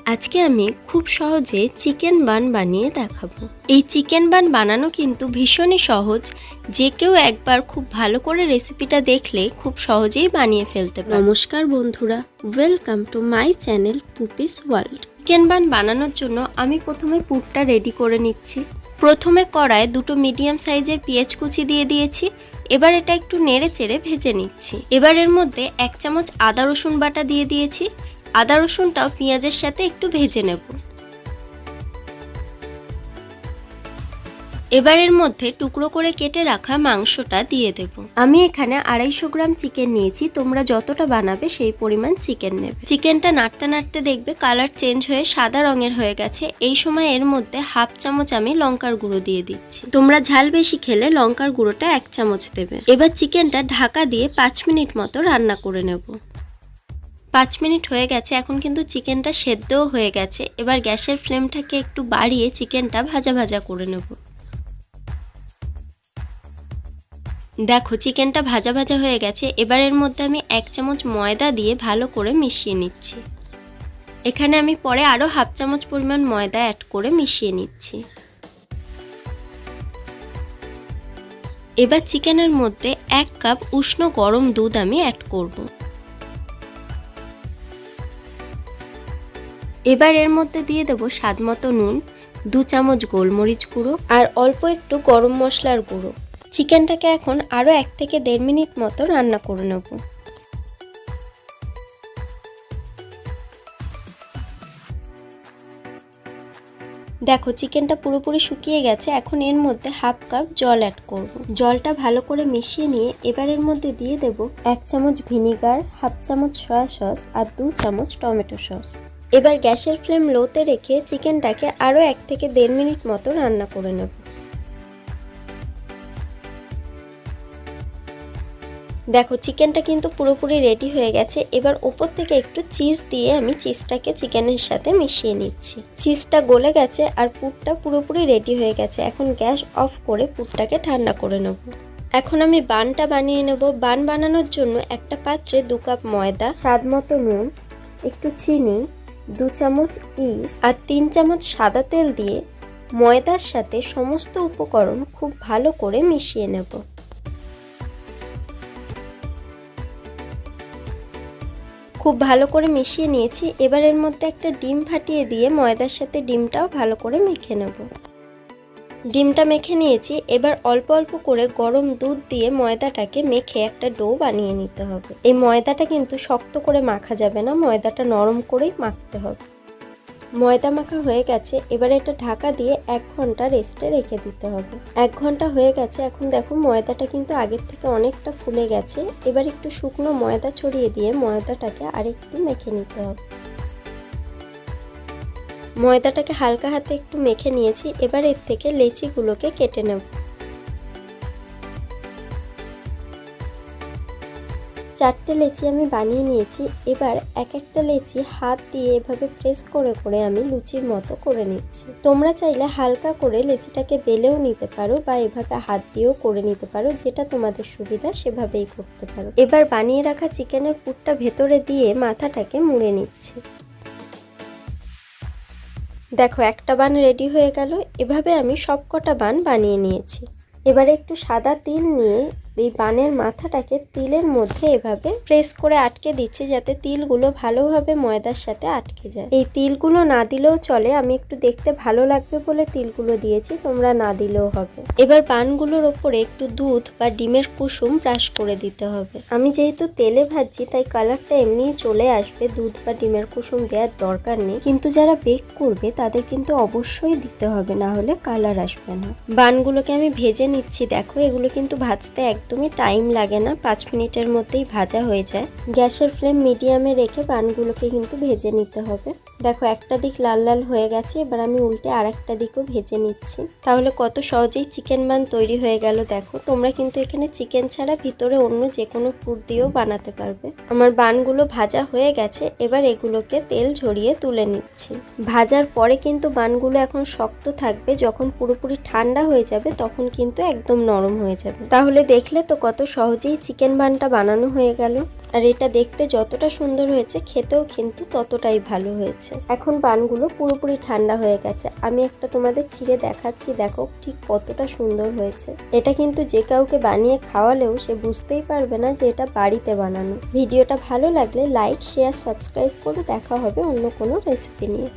আজকে আমি খুব সহজে চিকেন বান বানিয়ে দেখাবো। এই চিকেন বান বানানো কিন্তু ভীষণই সহজ, যে কেউ একবার খুব ভালো করে রেসিপিটা দেখলে খুব সহজেই বানিয়ে ফেলতে পারে। নমস্কার বন্ধুরা, welcome to my channel Pupi's world. Chicken bun বানানোর জন্য আমি প্রথমে পুরটা রেডি করে নিচ্ছি। প্রথমে কড়ায় দুটো মিডিয়াম সাইজের পেঁয়াজ কুচি দিয়ে দিয়েছি। এবার এটা একটু নেড়ে চেড়ে ভেজে নিচ্ছি। এবার এর মধ্যে 1 চামচ আদা রসুন বাটা দিয়ে দিয়েছি। আদা রসুনটাও পেঁয়াজের সাথে একটু ভেজে নেব। এবার এর মধ্যে টুকরো করে কেটে রাখা মাংসটা দিয়ে দেব। আমি এখানে 250 গ্রাম চিকেন নিয়েছি, তোমরা যতটা বানাবে সেই পরিমাণ চিকেন নেবে। চিকেনটা নাড়তে নাড়তে দেখবে কালার চেঞ্জ হয়ে সাদা রঙের হয়ে গেছে। এই সময় এর মধ্যে 1/2 চামচ আমি লঙ্কার গুঁড়ো দিয়ে দিচ্ছি। তোমরা ঝাল বেশি খেলে লঙ্কার গুঁড়োটা 1 চামচ দেবে। এবার চিকেনটা ঢাকা দিয়ে 5 মিনিট মতো রান্না করে নেব। 5 মিনিট হয়ে গেছে, এখন কিন্তু চিকেনটা সেদ্ধও হয়ে গেছে। এবার গ্যাসের ফ্লেমটাকে একটু বাড়িয়ে চিকেনটা ভাজা ভাজা করে নেব। দেখো চিকেনটা ভাজা ভাজা হয়ে গেছে। এবার এর মধ্যে আমি 1 চামচ ময়দা দিয়ে ভালো করে মিশিয়ে নিচ্ছি। এখানে আমি পরে আরও 1/2 চামচ পরিমাণ ময়দা অ্যাড করে মিশিয়ে নিচ্ছি। এবার চিকেনের মধ্যে 1 কাপ উষ্ণ গরম দুধ আমি অ্যাড করব। এবার এর মধ্যে দিয়ে দেব স্বাদমতো নুন, 2 চামচ গোলমরিচ গুঁড়ো আর অল্প একটু গরম মশলার গুঁড়ো। চিকেনটাকে এখন আরও 1 থেকে 1.5 মিনিট মতো রান্না করে নেব। দেখো চিকেনটা পুরোপুরি শুকিয়ে গেছে। এখন এর মধ্যে 1/2 কাপ জল অ্যাড করব। জলটা ভালো করে মিশিয়ে নিয়ে এবার এর মধ্যে দিয়ে দেব 1 চামচ ভিনিগার, 1/2 চামচ সয়া সস আর 2 চামচ টমেটো সস। এবার গ্যাসের ফ্লেম লোতে রেখে চিকেনটাকে আরও 1 থেকে 1.5 মিনিট মতো রান্না করে নেব। দেখো চিকেনটা কিন্তু পুরোপুরি রেডি হয়ে গেছে। এবার ওপর থেকে একটু চিজ দিয়ে আমি চিজটাকে চিকেনের সাথে মিশিয়ে নিচ্ছি। চিজটা গলে গেছে আর পুরটা পুরোপুরি রেডি হয়ে গেছে। এখন গ্যাস অফ করে পুরটাকে ঠান্ডা করে নেব। এখন আমি বানটা বানিয়ে নেব। বান বানানোর জন্য একটা পাত্রে 2 কাপ ময়দা, স্বাদমতো নুন, একটু চিনি, 2 চামচ ইস্ট আর 3 চামচ সাদা তেল দিয়ে ময়দার সাথে সমস্ত উপকরণ খুব ভালো করে মিশিয়ে নেব। খুব ভালো করে মিশিয়ে নিয়েছি। এবার এর মধ্যে একটা ডিম ফাটিয়ে দিয়ে ময়দার সাথে ডিমটাও ভালো করে মেখে নেব। ডিমটা মেখে নিয়েছি। এবার অল্প অল্প করে গরম দুধ দিয়ে ময়দাটাকে মেখে একটা ডো বানিয়ে নিতে হবে। এই ময়দাটা কিন্তু শক্ত করে মাখা যাবে না, ময়দাটা নরম করেই মাখতে হবে। ময়দা মাখা হয়ে গেছে। এবার এটা ঢাকা দিয়ে 1 ঘন্টা রেস্টে রেখে দিতে হবে। 1 ঘন্টা হয়ে গেছে। এখন দেখো ময়দাটা কিন্তু আগের থেকে অনেকটা ফুলে গেছে। এবার একটু শুকনো ময়দা ছড়িয়ে দিয়ে ময়দাটাকে আরেকটু মেখে নিতে হবে। ময়দাটাকে হালকা হাতে একটু মেখে নিয়েছি। এবার এর থেকে লেচিগুলোকে কেটে নেব। 4টে লেচি আমি বানিয়ে নিয়েছি। এবার এক একটা লেচি হাত দিয়ে এভাবে প্রেস করে করে আমি লুচির মতো করে নিচ্ছি। তোমরা চাইলে হালকা করে লেচিটাকে বেলেও নিতে পারো বা এভাবে হাত দিয়েও করে নিতে পারো, যেটা তোমাদের সুবিধা সেভাবেই করতে পারো। এবার বানিয়ে রাখা চিকেনের পুরটা ভেতরে দিয়ে মাথাটাকে মুড়ে নিচ্ছি। দেখো একটা বান রেডি হয়ে গেল। এভাবে আমি সবকটা বান বানিয়ে নিয়েছি। এবারে একটু সাদা তিল নিয়ে এই বানের মাথাটাকে তিলের মধ্যে এভাবে প্রেস করে আটকে দিচ্ছি, যাতে তিলগুলো ভালোভাবে ময়দার সাথে আটকে যায়। এই তিলগুলো না দিলেও চলে, আমি একটু দেখতে ভালো লাগবে বলে তিলগুলো দিয়েছি, তোমরা না দিলেও হবে। এবার বানগুলোর ওপরে একটু দুধ বা ডিমের কুসুম ব্রাশ করে দিতে হবে। আমি যেহেতু তেলে ভাজছি তাই কালারটা এমনিই চলে আসবে, দুধ বা ডিমের কুসুম দেওয়ার দরকার নেই। কিন্তু যারা বেক করবে তাদের কিন্তু অবশ্যই দিতে হবে, না হলে কালার আসবে না। বানগুলোকে আমি ভেজে নিচ্ছি। দেখো এগুলো কিন্তু ভাজতে একদমই টাইম লাগে না, 5 মিনিটের মধ্যেই ভাজা হয়ে যায়। গ্যাসের ফ্লেম মিডিয়ামে রেখে বানগুলোকে কিন্তু ভেজে নিতে হবে। দেখো একটা দিক লাল লাল হয়ে গেছে। এবার আমি উল্টে আরেকটা দিকও ভেজে নিচ্ছি। তাহলে কত সহজেই চিকেন বান তৈরি হয়ে গেল। দেখো তোমরা কিন্তু এখানে চিকেন ছাড়া ভিতরে অন্য যে কোনো পুর দিয়েও বানাতে পারবে। আমার বানগুলো ভাজা হয়ে গেছে। এবার এগুলোকে তেল ঝরিয়ে তুলে নিচ্ছি। ভাজার পরে কিন্তু বানগুলো এখন শক্ত থাকবে, যখন পুরোপুরি ঠান্ডা হয়ে যাবে তখন কিন্তু একদম নরম হয়ে যাবে। তাহলে দেখলে দেখলে তো কত সহজেই চিকেন বানটা বানানো হয়ে গেল। আর এটা দেখতে যতটা সুন্দর হয়েছে খেতেও কিন্তু ততটাই ভালো হয়েছে। এখন বানগুলো পুরোপুরি ঠান্ডা হয়ে গেছে, আমি একটা তোমাদের ছিঁড়ে দেখাচ্ছি, দেখো ঠিক কতটা সুন্দর হয়েছে। এটা কিন্তু যে কাউকে বানিয়ে খাওয়ালেও সে বুঝতেই পারবে না যে এটা বাড়িতে বানানো। ভিডিওটা ভালো লাগলে লাইক, শেয়ার, সাবস্ক্রাইব করে দেখা হবে অন্য কোনো রেসিপি নিয়ে।